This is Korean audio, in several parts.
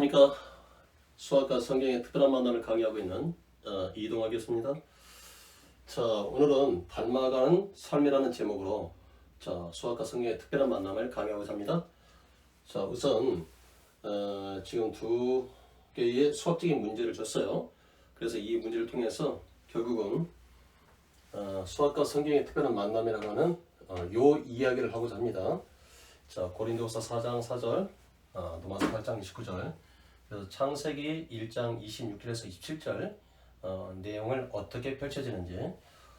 안녕하십니까. 수학과 성경의 특별한 만남을 강의하고 있는 이동학 교수입니다. 자, 오늘은 닮아가는 삶이라는 제목으로 수학과 성경의 특별한 만남을 강의하고자 합니다. 자, 우선 지금 두 개의 수학적인 문제를 줬어요. 그래서 이 문제를 통해서 결국은 수학과 성경의 특별한 만남이라고 하는 요 이야기를 하고자 합니다. 자, 고린도후서 4장 4절, 로마서 8장 29절, 그래서 창세기 1장 26절에서 27절 내용을 어떻게 펼쳐지는지,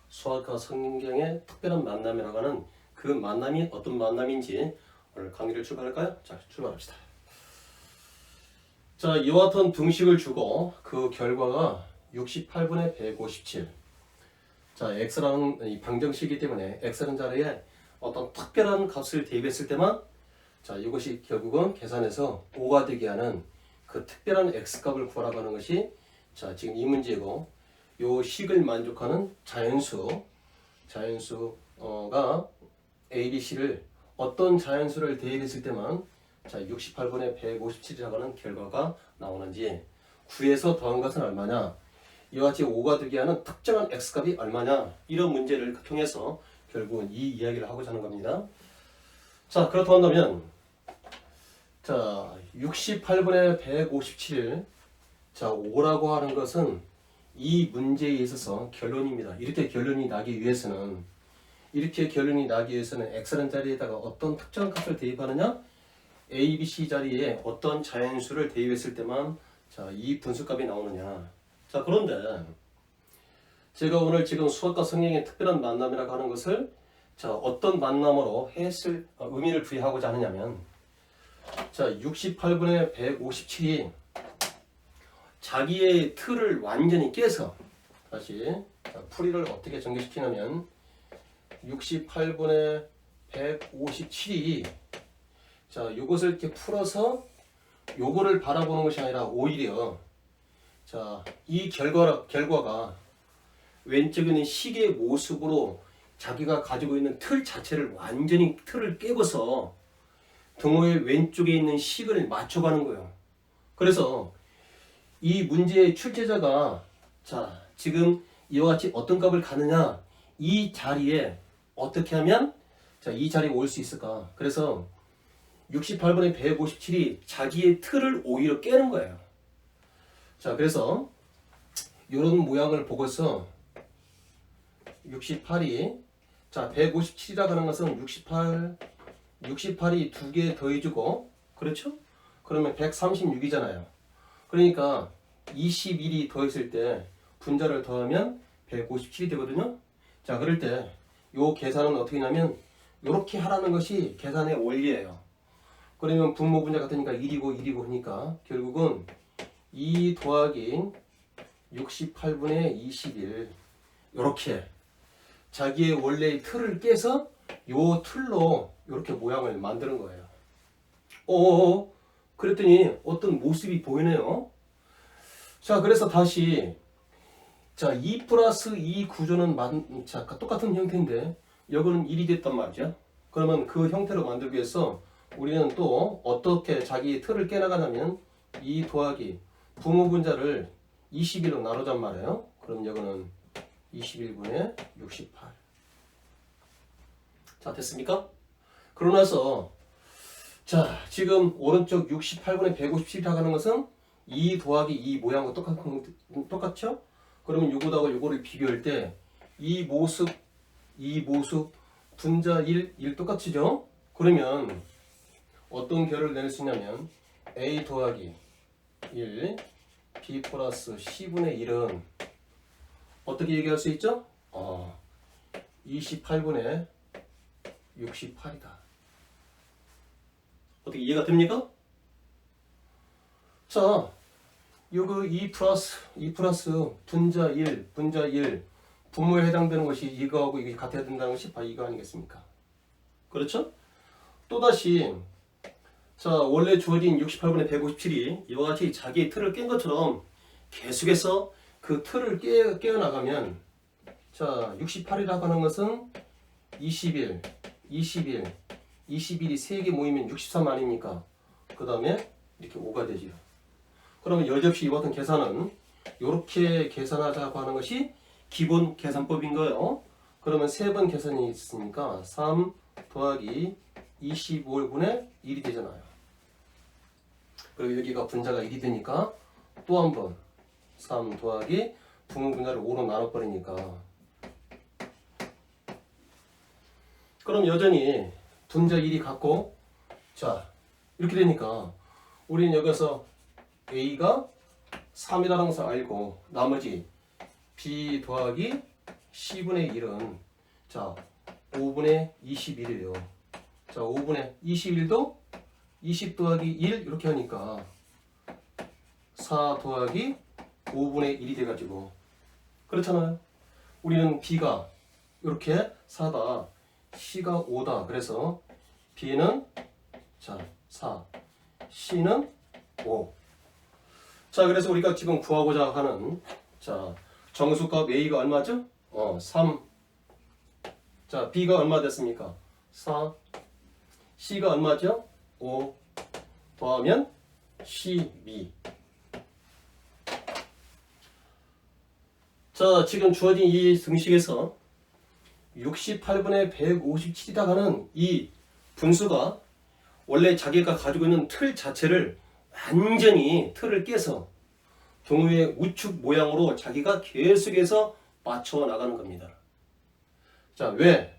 수학과 성경의 특별한 만남이라고 하는 그 만남이 어떤 만남인지 오늘 강의를 출발할까요? 자, 출발합시다. 자, 이와 같은 등식을 주고 그 결과가 68분의 157. 자, x라는 이 방정식이기 때문에 x라는 자리에 어떤 특별한 값을 대입했을 때만 자, 이것이 결국은 계산해서 5가 되게 하는 그 특별한 x값을 구하라고 하는 것이 자, 지금 이 문제고, 요 식을 만족하는 자연수가 a, b, c를 어떤 자연수를 대입했을 때만 자, 68분의 157이라고 하는 결과가 나오는지 구해서 더한 것은 얼마냐, 이와 같이 5가 되게 하는 특정한 x값이 얼마냐, 이런 문제를 통해서 결국은 이 이야기를 하고자 하는 겁니다. 자, 그렇다고 한다면 자, 68분의 157을 자, 5라고 하는 것은 이 문제에 있어서 결론입니다. 이렇게 결론이 나기 위해서는 x라는 자리에다가 어떤 특정한 값을 대입하느냐, a, b, c 자리에 어떤 자연수를 대입했을 때만 자, 이 분수값이 나오느냐. 자, 그런데 제가 오늘 지금 수학과 성경의 특별한 만남이라고 하는 것을 자, 어떤 만남으로 했을 의미를 부여하고자 하느냐면, 자, 68분의 157이 자기의 틀을 완전히 깨서, 다시 자, 풀이를 어떻게 전개시키냐면 68분의 157이 자, 이것을 이렇게 풀어서 요거를 바라보는 것이 아니라 오히려 자, 이 결과가 왼쪽에 있는 식의 모습으로 자기가 가지고 있는 틀 자체를 완전히 틀을 깨고서 등호의 왼쪽에 있는 식을 맞춰가는 거예요. 그래서 이 문제의 출제자가 자, 지금 이와 같이 어떤 값을 가느냐, 이 자리에 어떻게 하면 자, 이 자리에 올 수 있을까. 그래서 68분의 157이 자기의 틀을 오히려 깨는 거예요. 자, 그래서 이런 모양을 보고서 68이 자, 157이라고 하는 것은 68이 두 개 더해주고, 그렇죠? 그러면 136이잖아요. 그러니까 21이 더했을 때 분자를 더하면 157이 되거든요. 자, 그럴 때 요 계산은 어떻게 하냐면 요렇게 하라는 것이 계산의 원리예요. 그러면 분모 분자 같으니까 1이고 하니까 결국은 2 더하기 68분의 21, 요렇게 자기의 원래의 틀을 깨서 요 틀로 이렇게 모양을 만드는 거예요. 그랬더니 어떤 모습이 보이네요. 자, 그래서 다시 자, 2 플러스 2 구조는 똑같은 형태인데 여기는 1이 됐단 말이죠. 그러면 그 형태로 만들기 위해서 우리는 또 어떻게 자기의 틀을 깨나가냐면 2 더하기 부모 분자를 21로 나누잔 말이에요. 그럼 여기는 21분의 68. 자, 됐습니까? 그러고 나서 자, 지금 오른쪽 68분의 157이라고 하는 것은 2 더하기 2 모양과 똑같죠? 그러면 요거다가 요거를 비교할 때 이 모습 분자 1 똑같이죠? 그러면 어떤 결을 낼 수 있냐면 a 더하기 1 b 플러스 c분의 1은 어떻게 얘기할 수 있죠? 28분의 68이다. 어떻게 이해가 됩니까? 자, 요거 2 플러스 분자 1 분모에 해당되는 것이 이거하고 이게 같아야 된다는 것이 바로 이거 아니겠습니까? 그렇죠? 또다시 자, 원래 주어진 68분의 157이 이와 같이 자기의 틀을 깬 것처럼 계속해서 그 틀을 깨어나가면 자, 68이라고 하는 것은 21, 21이 3개 모이면 63 아닙니까? 그 다음에 이렇게 5가 되죠. 그러면 여지없이 이와 같은 계산은 이렇게 계산하자고 하는 것이 기본 계산법인 거예요. 그러면 세 번 계산이 있으니까 3 더하기 25분의 1이 되잖아요. 그리고 여기가 분자가 1이 되니까 또 한 번 3 더하기 분모분자를 5로 나눠버리니까, 그럼 여전히 분자 1이 같고, 자 이렇게 되니까 우리는 여기서 A가 3이라는 것을 알고 나머지 B 더하기 C분의 1은 자 5분의 21이에요. 자 5분의 21도 20 더하기 1 이렇게 하니까 4 더하기 5분의 1이 돼가지고, 그렇잖아요. 우리는 B가 이렇게 4다, C가 5다. 그래서 B는 자 4, C는 5. 자 그래서 우리가 지금 구하고자 하는 자 정수값 A가 얼마죠? 3. 자 B가 얼마 됐습니까? 4. C가 얼마죠? 5. 더하면 12. 자 지금 주어진 이 등식에서 68분의 157이라고 하는 이 분수가 원래 자기가 가지고 있는 틀 자체를 완전히 틀을 깨서 동호의 우측 모양으로 자기가 계속해서 맞춰 나가는 겁니다. 자, 왜?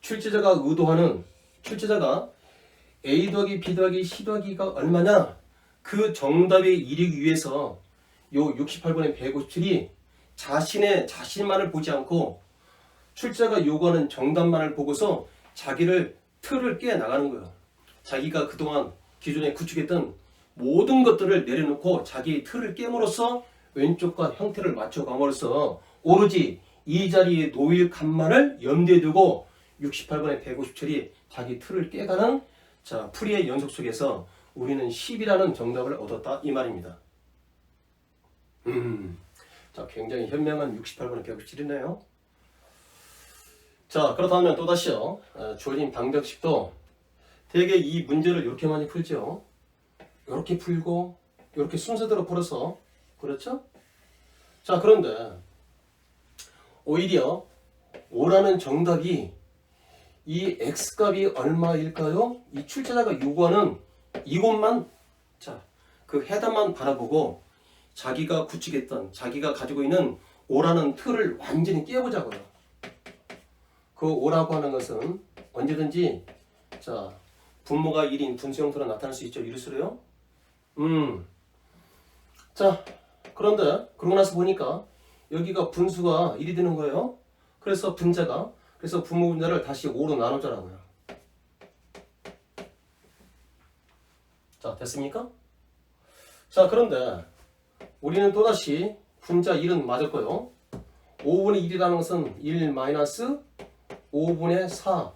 출제자가 의도하는, 출제자가 A 더하기 B 더하기 C 더하기가 얼마냐? 그 정답에 이르기 위해서 요 68분의 157이 자신만을 보지 않고 출제자가 요구하는 정답만을 보고서 자기를 틀을 깨 나가는 거예요. 자기가 그동안 기존에 구축했던 모든 것들을 내려놓고 자기 틀을 깨므로써 왼쪽과 형태를 맞춰감으로써 오로지 이 자리에 놓일 값만을 염두에 두고 68분의 157이 자기 틀을 깨가는 자 풀이의 연속 속에서 우리는 10이라는 정답을 얻었다 이 말입니다. 자 굉장히 현명한 68분의 157이네요. 자 그렇다면 또다시요. 주어진 방정식도 대개 이 문제를 이렇게 많이 풀죠. 이렇게 풀고 이렇게 순서대로 풀어서, 그렇죠? 자 그런데 오히려 5라는 정답이 이 x값이 얼마일까요? 이 출제자가 요구하는 이것만 자 그 해답만 바라보고 자기가 구축했던 자기가 가지고 있는 5라는 틀을 완전히 깨보자고요. 그 5라고 하는 것은 언제든지 자 분모가 1인 분수 형태로 나타날 수 있죠. 이럴수로요. 자 그런데 그러고 나서 보니까 여기가 분수가 1이 되는 거예요. 그래서 분자가, 그래서 분모 분자를 다시 5로 나누자라고요. 자 됐습니까? 자 그런데 우리는 또다시 분자 1은 맞았고요. 5분의 1이라는 것은 1 마이너스 5분의 4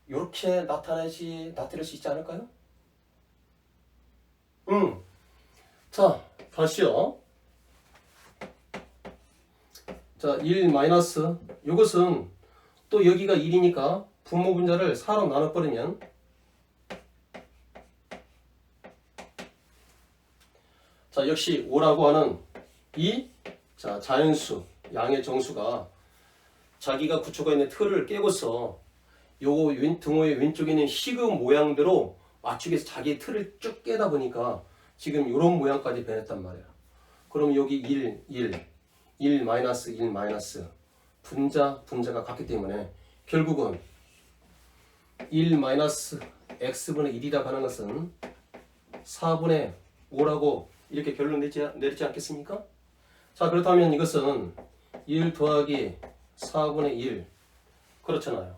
이렇게 나타낼 수 있지 않을까요? 자 다시요. 자 1 마이너스 이것은 또 여기가 1이니까 분모 분자를 4로 나눠버리면 자 역시 5라고 하는 이 자 자연수 양의 정수가 자기가 구축하고 있는 틀을 깨고서 요거 등호의 왼쪽에 있는 시그 모양대로 맞추기 위해서 자기의 틀을 쭉 깨다 보니까 지금 이런 모양까지 변했단 말이야. 그럼 여기 1 마이너스 1 마이너스 분자가 같기 때문에 결국은 1 마이너스 x분의 1이라고 하는 것은 4분의 5라고 이렇게 결론 내리지 않겠습니까? 자 그렇다면 이것은 1 더하기 4분의 1 그렇잖아요.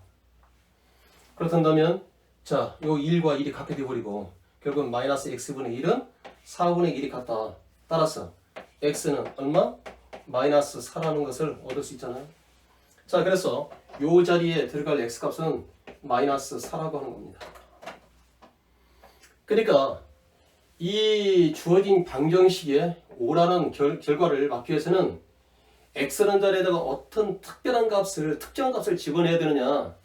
그렇다면 자, 요 1과 1이 같게 되어버리고 결국 마이너스 x분의 1은 4분의 1이 같다. 따라서 x는 얼마? 마이너스 4라는 것을 얻을 수 있잖아요. 자, 그래서 요 자리에 들어갈 x값은 마이너스 4라고 하는 겁니다. 그러니까 이 주어진 방정식에 5라는 결과를 맞기 위해서는 x라는 자리에다가 어떤 특별한 값을, 특정한 값을 집어내야 되느냐.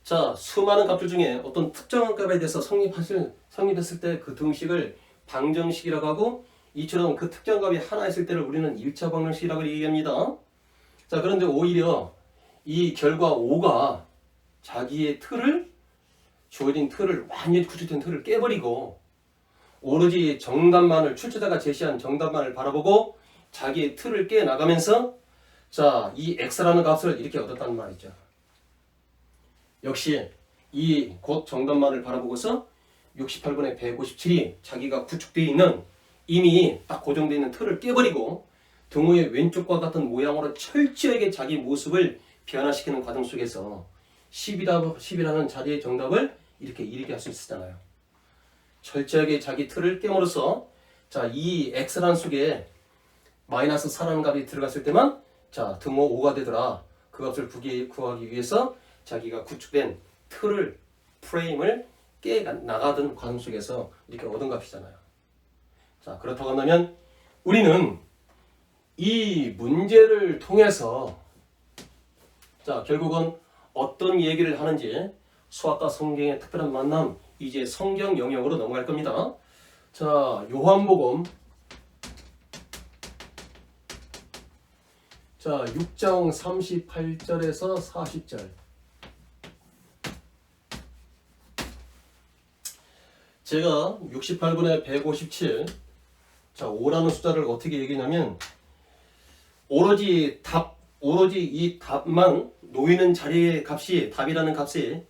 자, 수많은 값들 중에 어떤 특정한 값에 대해서 성립했을 때 그 등식을 방정식이라고 하고 이처럼 그 특정 값이 하나 있을 때를 우리는 1차 방정식이라고 얘기합니다. 자, 그런데 오히려 이 결과 5가 자기의 틀을 주어진 틀을 완전히 구축된 틀을 깨버리고 오로지 정답만을 출제자가 제시한 정답만을 바라보고 자기의 틀을 깨 나가면서 자, 이 x라는 값을 이렇게 얻었다는 말이죠. 역시 이 곧 정답만을 바라보고서 68분의 157이 자기가 구축되어 있는 이미 딱 고정되어 있는 틀을 깨버리고 등호의 왼쪽과 같은 모양으로 철저하게 자기 모습을 변화시키는 과정 속에서 10이라는 자리의 정답을 이렇게 이르게 할 수 있었잖아요. 철저하게 자기 틀을 깨므로써 자, 이 x라는 속에 마이너스 4라는 값이 들어갔을 때만 자, 등호 5가 되더라. 그 값을 구하기 위해서 자기가 구축된 틀을 프레임을 깨 나가던 과정 속에서 이렇게 얻은 값이잖아요. 자, 그렇다고 한다면 우리는 이 문제를 통해서 자, 결국은 어떤 얘기를 하는지 수학과 성경의 특별한 만남 이제 성경 영역으로 넘어갈 겁니다. 자, 요한복음 자, 6장 38절에서 40절. 제가 68분의 157 자, 5라는 숫자를 어떻게 얘기하냐면 오로지 이 답만 놓이는 자리의 값이 답이라는 값이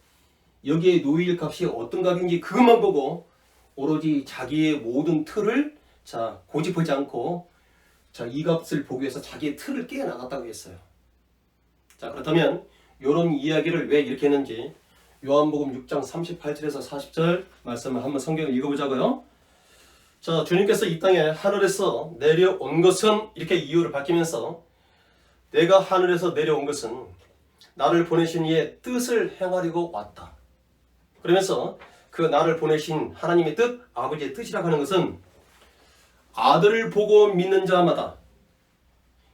여기에 놓일 값이 어떤 값인지 그것만 보고 오로지 자기의 모든 틀을 자, 고집하지 않고 자, 이 값을 보기 위해서 자기의 틀을 깨 나갔다고 했어요. 자, 그렇다면 이런 이야기를 왜 이렇게 했는지 요한복음 6장 38절에서 40절 말씀을 한번 성경을 읽어보자고요. 자, 주님께서 이 땅에 하늘에서 내려온 것은 이렇게 이유를 밝히면서 내가 하늘에서 내려온 것은 나를 보내신 이의 뜻을 행하려고 왔다. 그러면서 그 나를 보내신 하나님의 뜻, 아버지의 뜻이라고 하는 것은 아들을 보고 믿는 자마다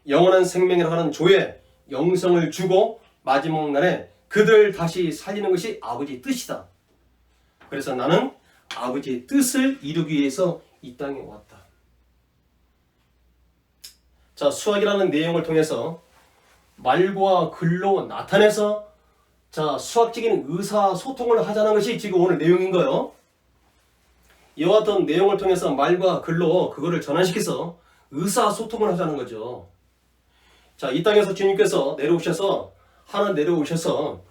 영원한 생명이라고 하는 조에 영생을 주고 마지막 날에 그들 다시 살리는 것이 아버지의 뜻이다. 그래서 나는 아버지의 뜻을 이루기 위해서 이 땅에 왔다. 자, 수학이라는 내용을 통해서 말과 글로 나타내서 자, 수학적인 의사소통을 하자는 것이 지금 오늘 내용인 거예요. 이와 같은 내용을 통해서 말과 글로 그거를 전환시켜서 의사소통을 하자는 거죠. 자, 이 땅에서 주님께서 내려오셔서 하나 내려오셔서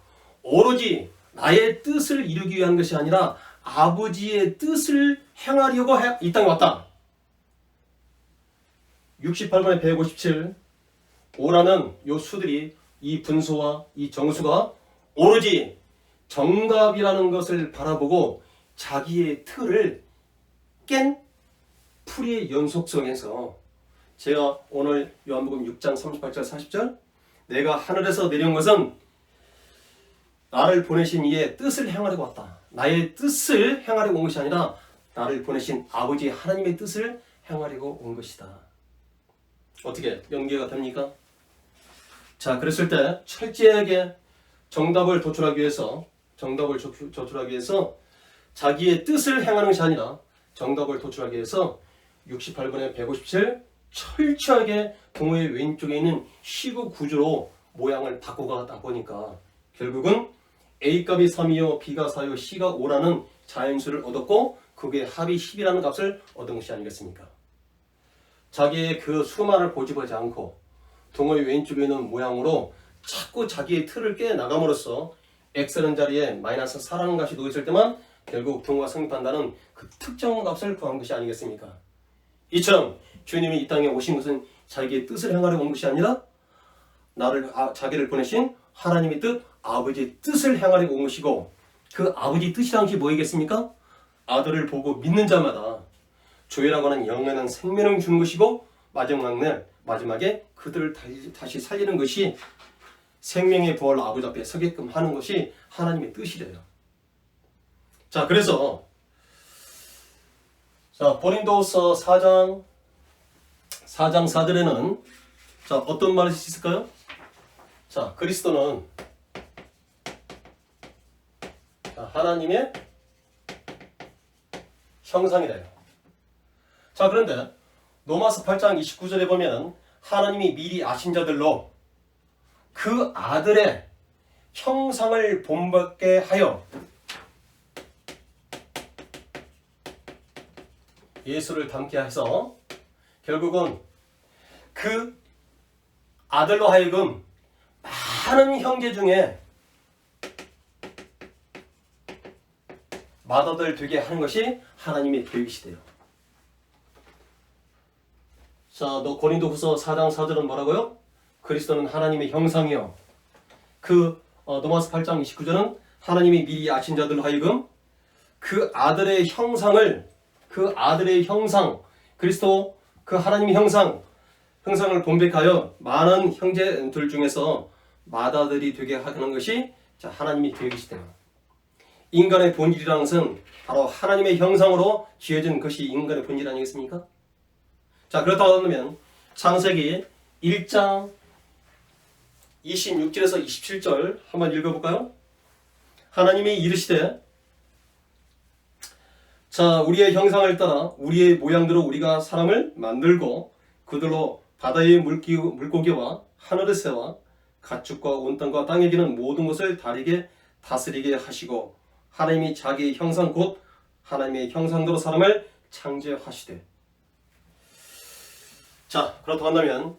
오로지 나의 뜻을 이루기 위한 것이 아니라 아버지의 뜻을 행하려고 이 땅에 왔다. 68번에 157 5라는 요 수들이 이 분수와 이 정수가 오로지 정답이라는 것을 바라보고 자기의 틀을 깬 풀이의 연속성에서 제가 오늘 요한복음 6장 38절 40절 내가 하늘에서 내려온 것은 나를 보내신 이의 뜻을 행하려고 왔다. 나의 뜻을 행하려고 온 것이 아니라 나를 보내신 아버지 하나님의 뜻을 행하려고 온 것이다. 어떻게 연계가 됩니까? 자, 그랬을 때 철저하게 정답을 도출하기 위해서 자기의 뜻을 행하는 것이 아니라 정답을 도출하기 위해서 68번에 157 철저하게 동호의 왼쪽에 있는 시구 구조로 모양을 바꿔가다 보니까 결국은 A값이 3이요 B가 4요 C가 5라는 자연수를 얻었고 그게 합이 10이라는 값을 얻은 것이 아니겠습니까? 자기의 그 수만을 고집하지 않고 동호의 왼쪽에 있는 모양으로 자꾸 자기의 틀을 깨 나감으로써 X라는 자리에 마이너스 4라는 값이 놓였을 때만 결국 등호가 성립한다는 그 특정 값을 구한 것이 아니겠습니까? 이처럼 주님이 이 땅에 오신 것은 자기의 뜻을 행하려고 온 것이 아니라 자기를 보내신 하나님의 뜻, 아버지의 뜻을 행하려고 온 것이고 그 아버지 뜻이란 것이 뭐이겠습니까? 아들을 보고 믿는 자마다 조회라고 하는 영원한 생명을 주는 것이고 마지막에 그들을 다시 살리는 것이 생명의 부활로 아버지 앞에 서게끔 하는 것이 하나님의 뜻이래요. 자, 그래서 자, 고린도후서 4장 4절에는 자, 어떤 말이 있을까요? 자, 그리스도는 자, 하나님의 형상이래요. 자, 그런데 로마서 8장 29절에 보면 하나님이 미리 아신 자들로 그 아들의 형상을 본받게 하여 예수를 닮게 해서 결국은 그 아들로 하여금 많은 형제 중에 맏아들 되게 하는 것이 하나님의 계획이시대요. 자, 너 고린도후서 4장 4절은 뭐라고요? 그리스도는 하나님의 형상이요. 로마서 8장 29절은 하나님이 미리 아신 자들로 하여금 그 아들의 형상을 그리스도 그 하나님의 형상을 본백하여 많은 형제들 중에서 맏아들이 되게 하는 것이 하나님의 계획이시대요. 인간의 본질이라는 것은 바로 하나님의 형상으로 지어진 것이 인간의 본질 아니겠습니까? 자, 그렇다고 하면 창세기 1장 26절에서 27절 한번 읽어볼까요? 하나님이 이르시되 자, 우리의 형상을 따라 우리의 모양대로 우리가 사람을 만들고 그들로 바다의 물고기와 하늘의 새와 가축과 온 땅과 땅에 기는 모든 것을 다스리게 하시고 하나님이 자기의 형상 곧 하나님의 형상대로 사람을 창조하시되. 자, 그렇다고 한다면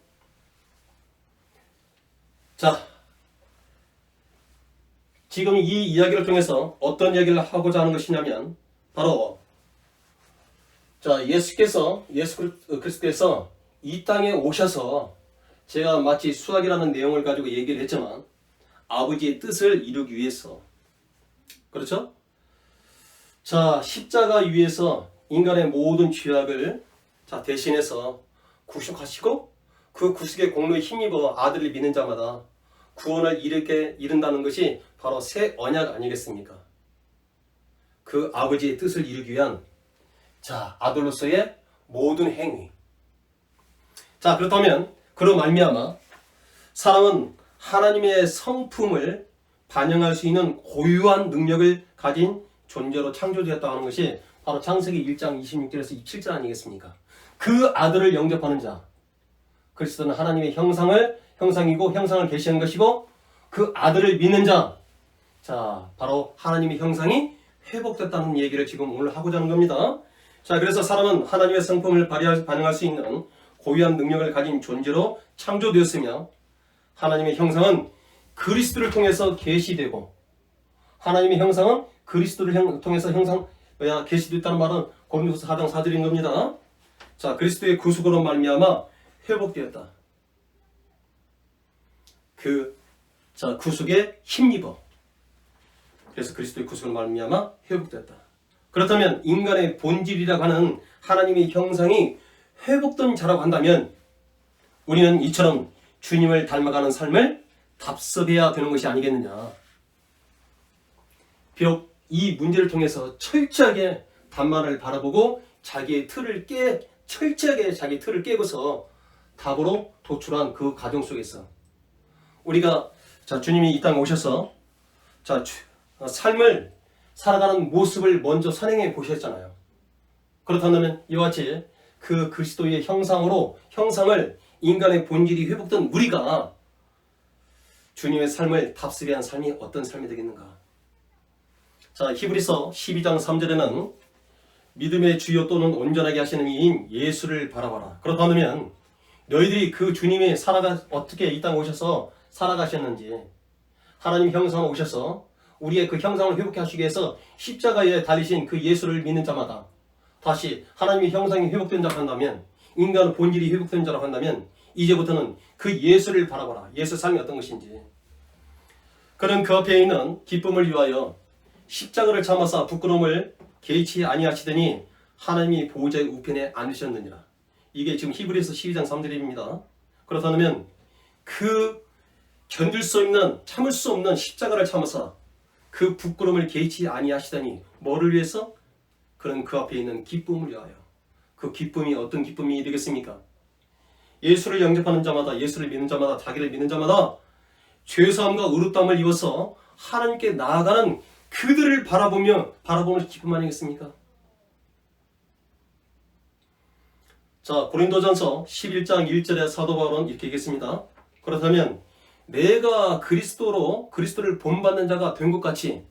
지금 이 이야기를 통해서 어떤 이야기를 하고자 하는 것이냐면 바로 예수 그리스도께서 이 땅에 오셔서 제가 마치 수학이라는 내용을 가지고 얘기를 했지만 아버지의 뜻을 이루기 위해서, 그렇죠? 자, 십자가 위에서 인간의 모든 죄악을 대신해서 구속하시고 그 구속의 공로에 힘입어 아들을 믿는 자마다 구원을 이룬다는 것이 바로 새 언약 아니겠습니까? 그 아버지의 뜻을 이루기 위한 아들로서의 모든 행위. 자, 그렇다면 그로 말미암아 사람은 하나님의 성품을 반영할 수 있는 고유한 능력을 가진 존재로 창조되었다고 하는 것이 바로 창세기 1장 26절에서 27절 아니겠습니까? 그 아들을 영접하는 자, 그리스도는 하나님의 형상이고 형상을 계시하는 것이고 그 아들을 믿는 자, 바로 하나님의 형상이 회복됐다는 얘기를 지금 오늘 하고자 하는 겁니다. 자, 그래서 사람은 하나님의 성품을 반영할 수 있는 고유한 능력을 가진 존재로 창조되었으며 하나님의 형상은 그리스도를 통해서 계시되고 하나님의 형상은 그리스도를 통해서 계시됐다는 말은 고린도후서 4장 4절인 겁니다. 자, 그리스도의 구속으로 말미암아 회복되었다. 구속에 힘입어. 그래서 그리스도의 구속으로 말미암아 회복되었다. 그렇다면 인간의 본질이라고 하는 하나님의 형상이 회복된 자라고 한다면 우리는 이처럼 주님을 닮아가는 삶을 답습해야 되는 것이 아니겠느냐. 비록 이 문제를 통해서 철저하게 답만을 바라보고 철저하게 자기 틀을 깨고서 답으로 도출한 그 과정 속에서 우리가 주님이 이 땅에 오셔서 삶을 살아가는 모습을 먼저 선행해 보셨잖아요. 그렇다면 이와 같이 그 그리스도의 형상을 인간의 본질이 회복된 우리가 주님의 삶을 답습해 한 삶이 어떤 삶이 되겠는가. 자, 히브리서 12장 3절에는 믿음의 주요 또는 온전하게 하시는 이인 예수를 바라봐라. 그렇다면 너희들이 그 주님이 어떻게 이 땅에 오셔서 살아가셨는지, 하나님 형상으로 오셔서 우리의 그 형상을 회복해 하시기 위해서 십자가에 달리신 그 예수를 믿는 자마다 다시 하나님의 형상이 회복된 자라고 한다면, 인간의 본질이 회복된 자라고 한다면 이제부터는 그 예수를 바라봐라. 예수 삶이 어떤 것인지. 그는 그 앞에 있는 기쁨을 위하여 십자가를 참아사 부끄러움을 개의치 아니하시더니 하나님이 보호자의 우편에 앉으셨느니라. 이게 지금 히브리서 12장 3절입니다. 그렇다면 그 견딜 수 없는, 참을 수 없는 십자가를 참아서 그 부끄러움을 개의치 아니하시더니 뭐를 위해서? 그는 그 앞에 있는 기쁨을 위하여. 그 기쁨이 어떤 기쁨이 되겠습니까? 예수를 영접하는 자마다, 예수를 믿는 자마다, 자기를 믿는 자마다 죄사함과 의롭다함을 입어서 하나님께 나아가는 그들을 바라보는 기쁨 아니겠습니까? 자, 고린도전서 11장 1절에 사도 바울은 이렇게 얘기했습니다. 그렇다면 내가 그리스도를 본받는 자가 된 것 같이,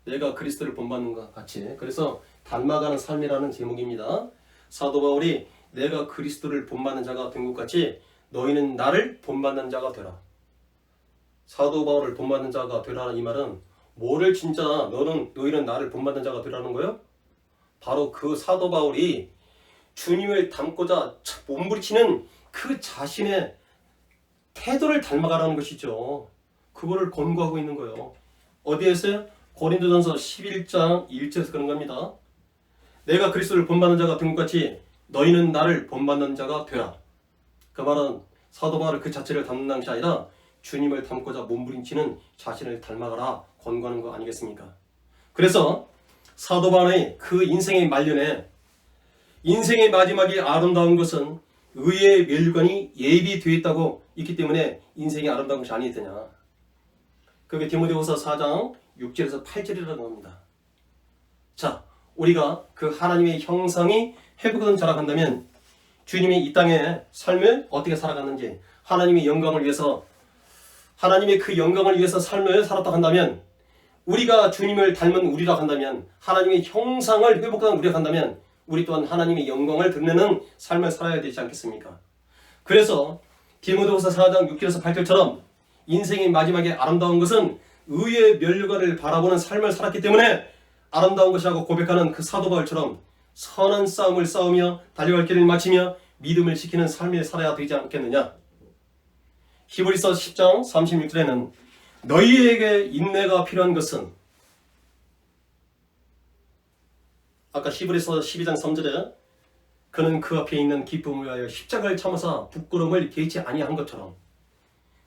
내가 그리스도를 본받는 것 같이, 그래서 닮아가는 삶이라는 제목입니다. 사도 바울이 내가 그리스도를 본받는 자가 된 것 같이 너희는 나를 본받는 자가 되라. 사도 바울을 본받는 자가 되라는 이 말은 뭐를 진짜 너희는 나를 본받는 자가 되라는 거예요? 바로 그 사도 바울이 주님을 닮고자 몸부림치는 그 자신의 태도를 닮아가라는 것이죠. 그거를 권고하고 있는 거예요. 어디에서요? 고린도전서 11장 1절에서 그런 겁니다. 내가 그리스도를 본받는 자가 된 것 같이 너희는 나를 본받는 자가 되라. 그 말은 사도 바울은 그 자체를 닮는 것이 아니라 주님을 닮고자 몸부림치는 자신을 닮아가라 권고하는 거 아니겠습니까? 그래서 사도 바울의 그 인생의 말년에 인생의 마지막에 아름다운 것은 의의 멸류관이 예비되어 있다고 있기 때문에 인생이 아름다운 것이 아니겠느냐. 그게 디모데후서 4장 6절에서 8절이라고 합니다. 자, 우리가 그 하나님의 형상이 회복된 자라고 한다면 주님이 이 땅의 삶을 어떻게 살아갔는지, 하나님의 영광을 위해서, 하나님의 그 영광을 위해서 삶을 살았다고 한다면, 우리가 주님을 닮은 우리라고 한다면, 하나님의 형상을 회복한 우리라고 한다면 우리 또한 하나님의 영광을 드러내는 삶을 살아야 되지 않겠습니까? 그래서 디모데후서 4장 6절에서 8절처럼 인생의 마지막에 아름다운 것은 의의 멸류관을 바라보는 삶을 살았기 때문에 아름다운 것이라고 고백하는 그 사도 바울처럼 선한 싸움을 싸우며 달려갈 길을 마치며 믿음을 지키는 삶을 살아야 되지 않겠느냐. 히브리서 10장 36절에는 너희에게 인내가 필요한 것은, 아까 히브리서 12장 3절에 그는 그 앞에 있는 기쁨을 위하여 십자가를 참으사 부끄러움을 개치 아니한 것처럼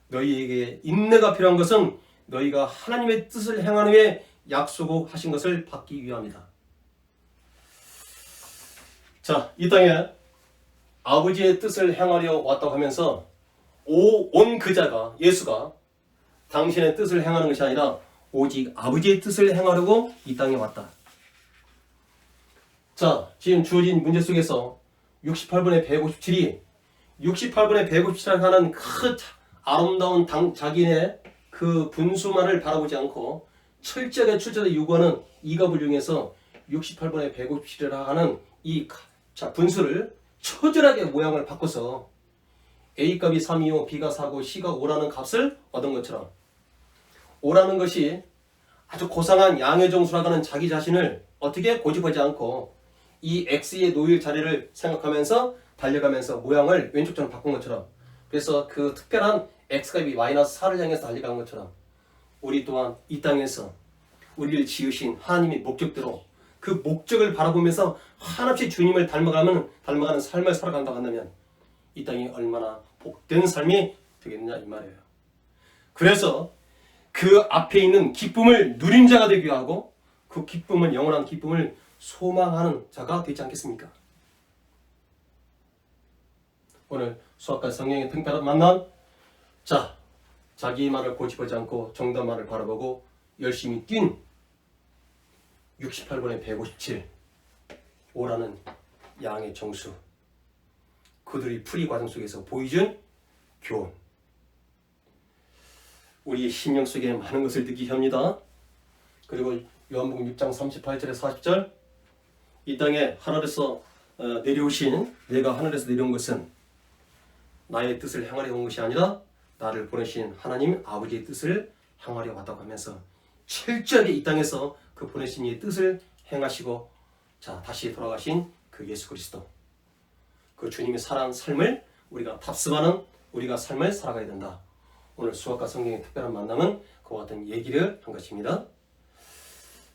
너희에게 인내가 필요한 것은 너희가 하나님의 뜻을 행한 후에 약속하신 것을 받기 위함이다. 자, 이 땅에 아버지의 뜻을 행하려 왔다고 하면서 온 그자가, 예수가 당신의 뜻을 행하는 것이 아니라 오직 아버지의 뜻을 행하려고 이 땅에 왔다. 자, 지금 주어진 문제 속에서 68분의 157이 68분의 157이라고 하는 그 아름다운 자기네 그 분수만을 바라보지 않고 철저하게 요구하는 이 값을 이용해서 68분의 157이라 하는 이 분수를 처절하게 모양을 바꿔서 A값이 3이요, B가 4고 C가 5라는 값을 얻은 것처럼, 5라는 것이 아주 고상한 양의 정수라고 하는 자기 자신을 어떻게 고집하지 않고 이 X의 놓일 자리를 생각하면서 달려가면서 모양을 왼쪽처럼 바꾼 것처럼, 그래서 그 특별한 X값이 마이너스 4를 향해서 달려간 것처럼 우리 또한 이 땅에서 우리를 지으신 하나님의 목적대로 그 목적을 바라보면서 한없이 주님을 닮아가는 삶을 살아간다고 한다면 이 땅이 얼마나 복된 삶이 되겠느냐 이 말이에요. 그래서 그 앞에 있는 기쁨을 누린 자가 되기 하고 그 기쁨을, 영원한 기쁨을 소망하는 자가 되지 않겠습니까? 오늘 수학과 성령의 특별한 만남, 자, 자기 말을 고집하지 않고 정답만을 바라보고 열심히 뛴 68분의 157 5라는 양의 정수, 그들이 풀이 과정 속에서 보여준 교훈, 우리의 심령 속에 많은 것을 느끼게 합니다. 그리고 요한복음 6장 38절에 40절, 이 땅에 하늘에서 내려오신, 내가 하늘에서 내려온 것은 나의 뜻을 행하려 온 것이 아니라 나를 보내신 하나님 아버지의 뜻을 행하려 왔다고 하면서 철저하게 이 땅에서 그 보내신 이의 뜻을 행하시고, 자, 다시 돌아가신 그 예수 그리스도, 그 주님의 살아온 삶을 우리가 탑승하는 우리가 삶을 살아가야 된다. 오늘 수학과 성경의 특별한 만남은 그와 같은 얘기를 한 것입니다.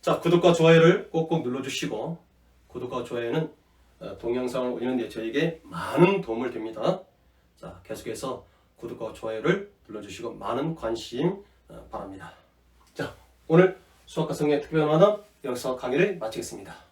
자, 구독과 좋아요를 꼭꼭 눌러주시고, 구독과 좋아요는 동영상을 올리는데 저에게 많은 도움을 됩니다. 자, 계속해서 구독과 좋아요를 눌러주시고 많은 관심 바랍니다. 자, 오늘 수학과 성경의 특별한 만남 여기서 강의를 마치겠습니다.